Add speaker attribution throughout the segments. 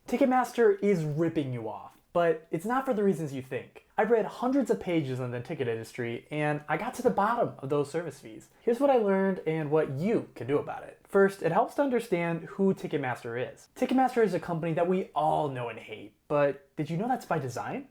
Speaker 1: Ticketmaster is ripping you off, but it's not for the reasons you think. I've read hundreds of pages on the ticket industry, and I got to the bottom of those service fees. Here's what I learned and what you can do about it. First, it helps to understand who Ticketmaster is. Ticketmaster is a company that we all know and hate, but did you know that's by design?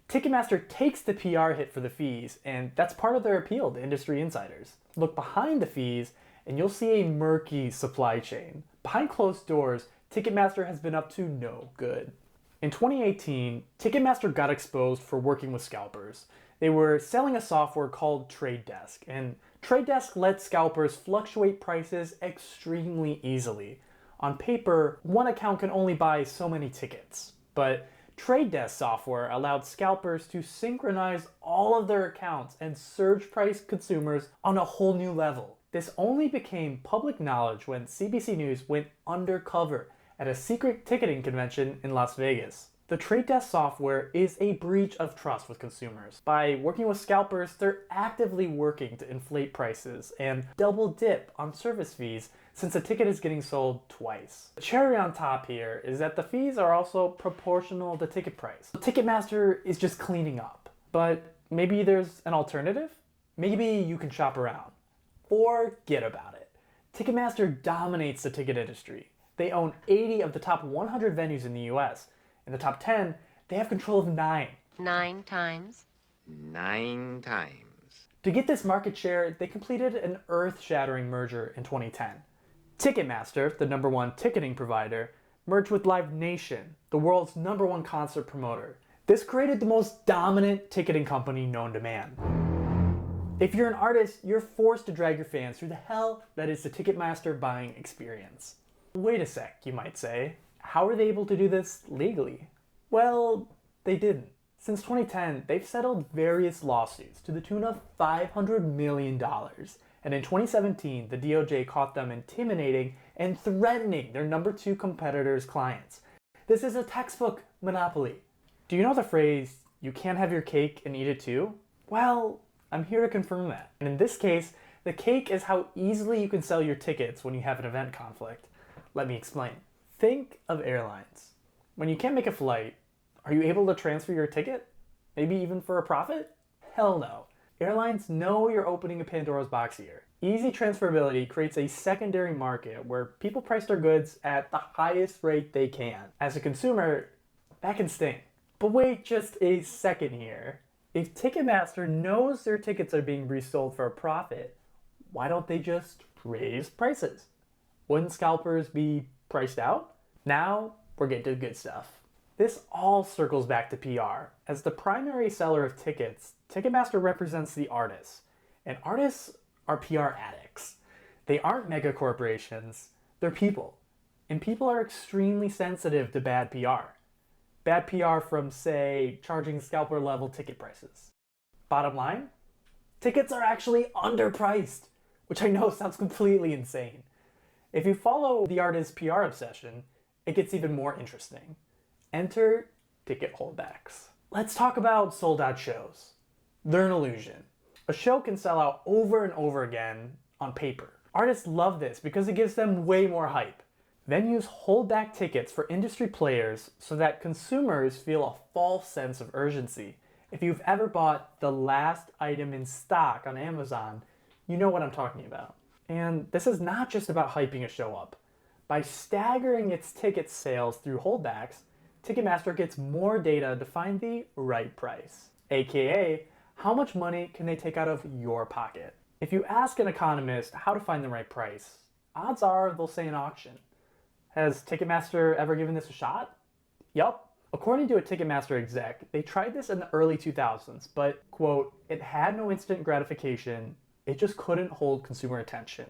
Speaker 1: Ticketmaster takes the PR hit for the fees, and that's part of their appeal to industry insiders. Look behind the fees, and you'll see a murky supply chain. Behind closed doors, Ticketmaster has been up to no good. In 2018, Ticketmaster got exposed for working with scalpers. They were selling a software called Trade Desk, and Trade Desk lets scalpers fluctuate prices extremely easily. On paper, one account can only buy so many tickets, but Trade Desk software allowed scalpers to synchronize all of their accounts and surge price consumers on a whole new level. This only became public knowledge when CBC News went undercover at a secret ticketing convention in Las Vegas. The Trade Desk software is a breach of trust with consumers. By working with scalpers, they're actively working to inflate prices and double dip on service fees since a ticket is getting sold twice. The cherry on top here is that the fees are also proportional to ticket price. Ticketmaster is just cleaning up. But maybe there's an alternative? Maybe you can shop around. Forget about it. Ticketmaster dominates the ticket industry. They own 80 of the top 100 venues in the US. In the top 10, they have control of 9.
Speaker 2: 9 times?
Speaker 3: 9 times.
Speaker 1: To get this market share, they completed an earth-shattering merger in 2010. Ticketmaster, the #1 ticketing provider, merged with Live Nation, the world's #1 concert promoter. This created the most dominant ticketing company known to man. If you're an artist, you're forced to drag your fans through the hell that is the Ticketmaster buying experience. Wait a sec, you might say. How are they able to do this legally? Well, they didn't. Since 2010, they've settled various lawsuits to the tune of $500 million. And in 2017, the DOJ caught them intimidating and threatening their #2 competitor's clients. This is a textbook monopoly. Do you know the phrase, you can't have your cake and eat it too? Well, I'm here to confirm that. And in this case, the cake is how easily you can sell your tickets when you have an event conflict. Let me explain. Think of airlines. When you can't make a flight, are you able to transfer your ticket? Maybe even for a profit? Hell no. Airlines know you're opening a Pandora's box here. Easy transferability creates a secondary market where people price their goods at the highest rate they can. As a consumer, that can sting. But wait just a second here. If Ticketmaster knows their tickets are being resold for a profit, why don't they just raise prices? Wouldn't scalpers be priced out? Now, we're getting to the good stuff. This all circles back to PR. As the primary seller of tickets, Ticketmaster represents the artists. And artists are PR addicts. They aren't mega corporations, they're people. And people are extremely sensitive to bad PR. Bad PR from, say, charging scalper level ticket prices. Bottom line, tickets are actually underpriced, which I know sounds completely insane. If you follow the artist's PR obsession, it gets even more interesting. Enter ticket holdbacks. Let's talk about sold out shows. They're an illusion. A show can sell out over and over again on paper. Artists love this because it gives them way more hype. Venues hold back tickets for industry players so that consumers feel a false sense of urgency. If you've ever bought the last item in stock on Amazon, you know what I'm talking about. And this is not just about hyping a show up. By staggering its ticket sales through holdbacks, Ticketmaster gets more data to find the right price, aka how much money can they take out of your pocket. If you ask an economist how to find the right price, odds are they'll say an auction. Has Ticketmaster ever given this a shot? Yup. According to a Ticketmaster exec, they tried this in the early 2000s, but, quote, it had no instant gratification, it just couldn't hold consumer attention.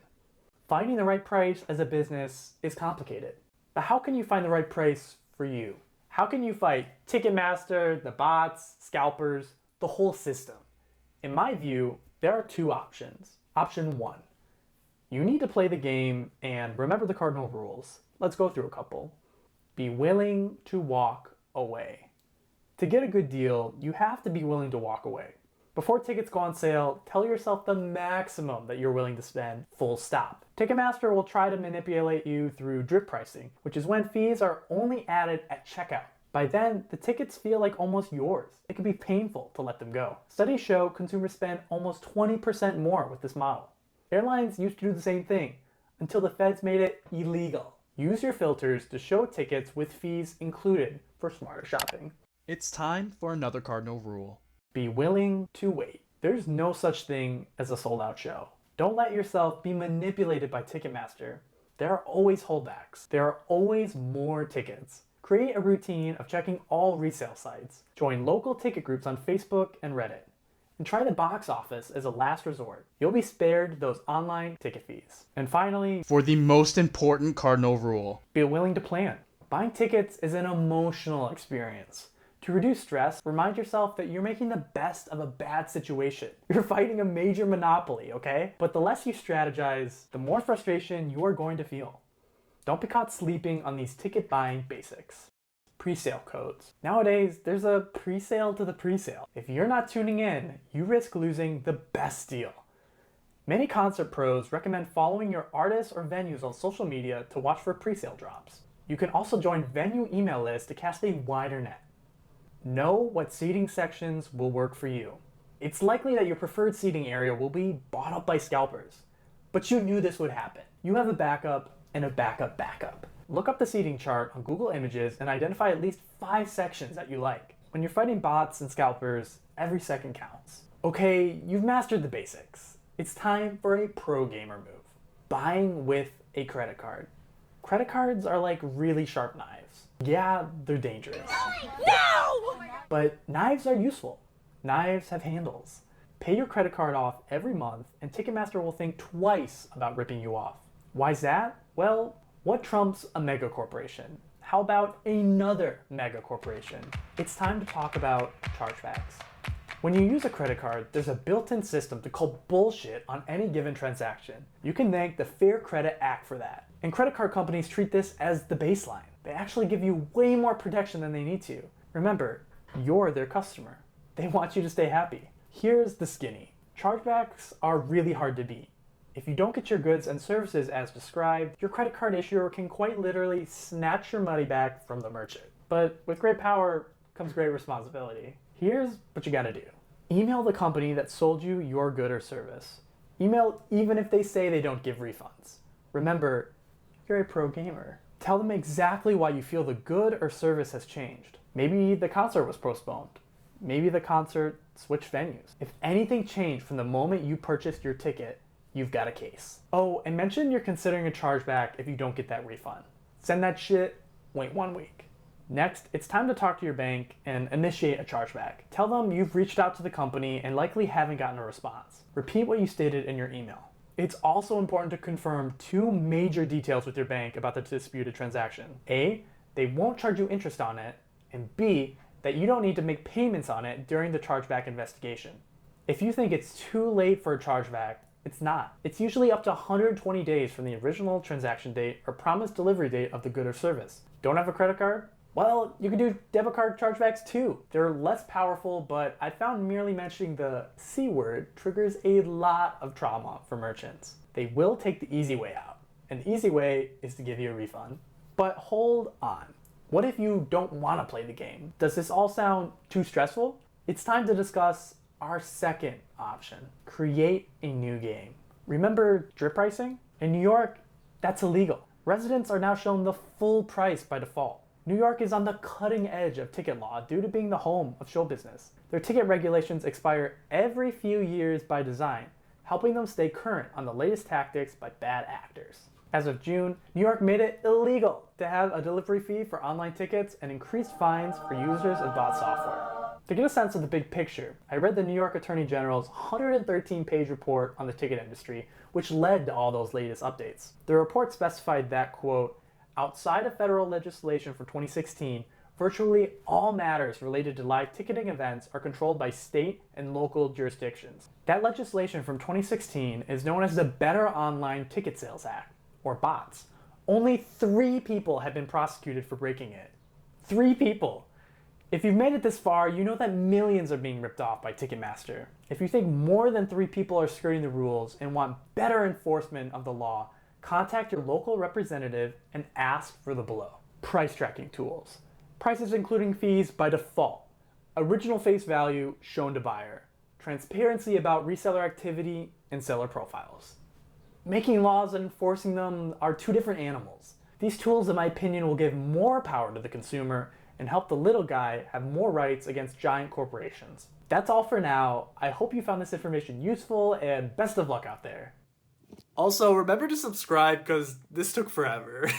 Speaker 1: Finding the right price as a business is complicated. But how can you find the right price for you? How can you fight Ticketmaster, the bots, scalpers, the whole system? In my view, there are 2 options. Option 1, you need to play the game and remember the cardinal rules. Let's go through a couple. Be willing to walk away. To get a good deal, you have to be willing to walk away. Before tickets go on sale, tell yourself the maximum that you're willing to spend, full stop. Ticketmaster will try to manipulate you through drip pricing, which is when fees are only added at checkout. By then, the tickets feel like almost yours. It can be painful to let them go. Studies show consumers spend almost 20% more with this model. Airlines used to do the same thing, until the feds made it illegal. Use your filters to show tickets with fees included for smarter shopping.
Speaker 2: It's time for another cardinal rule.
Speaker 1: Be willing to wait. There's no such thing as a sold-out show. Don't let yourself be manipulated by Ticketmaster. There are always holdbacks. There are always more tickets. Create a routine of checking all resale sites. Join local ticket groups on Facebook and Reddit. And try the box office as a last resort. You'll be spared those online ticket fees. And finally,
Speaker 2: For the most important cardinal rule,
Speaker 1: be willing to plan. Buying tickets is an emotional experience. To reduce stress, remind yourself that you're making the best of a bad situation. You're fighting a major monopoly, okay? But the less you strategize, the more frustration you are going to feel. Don't be caught sleeping on these ticket buying basics. Presale codes. Nowadays, there's a presale to the presale. If you're not tuning in, you risk losing the best deal. Many concert pros recommend following your artists or venues on social media to watch for presale drops. You can also join venue email lists to cast a wider net. Know what seating sections will work for you. It's likely that your preferred seating area will be bought up by scalpers. But you knew this would happen. You have a backup and a backup. Look up the seating chart on Google Images and identify at least 5 sections that you like. When you're fighting bots and scalpers, every second counts. Okay, you've mastered the basics. It's time for a pro gamer move. Buying with a credit card. Credit cards are like really sharp knives. Yeah, they're dangerous. No! But knives are useful. Knives have handles. Pay your credit card off every month and Ticketmaster will think twice about ripping you off. Why's that? Well, what trumps a mega corporation? How about another mega corporation? It's time to talk about chargebacks. When you use a credit card, there's a built-in system to call bullshit on any given transaction. You can thank the Fair Credit Act for that. And credit card companies treat this as the baseline. They actually give you way more protection than they need to. Remember, you're their customer. They want you to stay happy. Here's the skinny. Chargebacks are really hard to beat. If you don't get your goods and services as described, your credit card issuer can quite literally snatch your money back from the merchant. But with great power comes great responsibility. Here's what you gotta do. Email the company that sold you your good or service. Email even if they say they don't give refunds. Remember, you're a pro gamer. Tell them exactly why you feel the good or service has changed. Maybe the concert was postponed. Maybe the concert switched venues. If anything changed from the moment you purchased your ticket, you've got a case. Oh, and mention you're considering a chargeback if you don't get that refund. Send that shit, wait 1 week. Next, it's time to talk to your bank and initiate a chargeback. Tell them you've reached out to the company and likely haven't gotten a response. Repeat what you stated in your email. It's also important to confirm 2 major details with your bank about the disputed transaction. A, they won't charge you interest on it, and B, that you don't need to make payments on it during the chargeback investigation. If you think it's too late for a chargeback, it's not. It's usually up to 120 days from the original transaction date or promised delivery date of the good or service. Don't have a credit card? Well, you can do debit card chargebacks too. They're less powerful, but I found merely mentioning the C word triggers a lot of trauma for merchants. They will take the easy way out, and the easy way is to give you a refund. But hold on. What if you don't want to play the game? Does this all sound too stressful? It's time to discuss our second option. Create a new game. Remember drip pricing? In New York, that's illegal. Residents are now shown the full price by default. New York is on the cutting edge of ticket law due to being the home of show business. Their ticket regulations expire every few years by design, helping them stay current on the latest tactics by bad actors. As of June, New York made it illegal to have a delivery fee for online tickets and increased fines for users of bot software. To get a sense of the big picture, I read the New York Attorney General's 113-page report on the ticket industry, which led to all those latest updates. The report specified that, quote, outside of federal legislation from 2016, virtually all matters related to live ticketing events are controlled by state and local jurisdictions. That legislation from 2016 is known as the Better Online Ticket Sales Act, or BOTS. Only 3 people have been prosecuted for breaking it. 3 people. If you've made it this far, you know that millions are being ripped off by Ticketmaster. If you think more than 3 people are skirting the rules and want better enforcement of the law, contact your local representative and ask for the below. Price tracking tools. Prices including fees by default. Original face value shown to buyer. Transparency about reseller activity and seller profiles. Making laws and enforcing them are 2 different animals. These tools, in my opinion, will give more power to the consumer and help the little guy have more rights against giant corporations. That's all for now. I hope you found this information useful, and best of luck out there. Also, remember to subscribe because this took forever.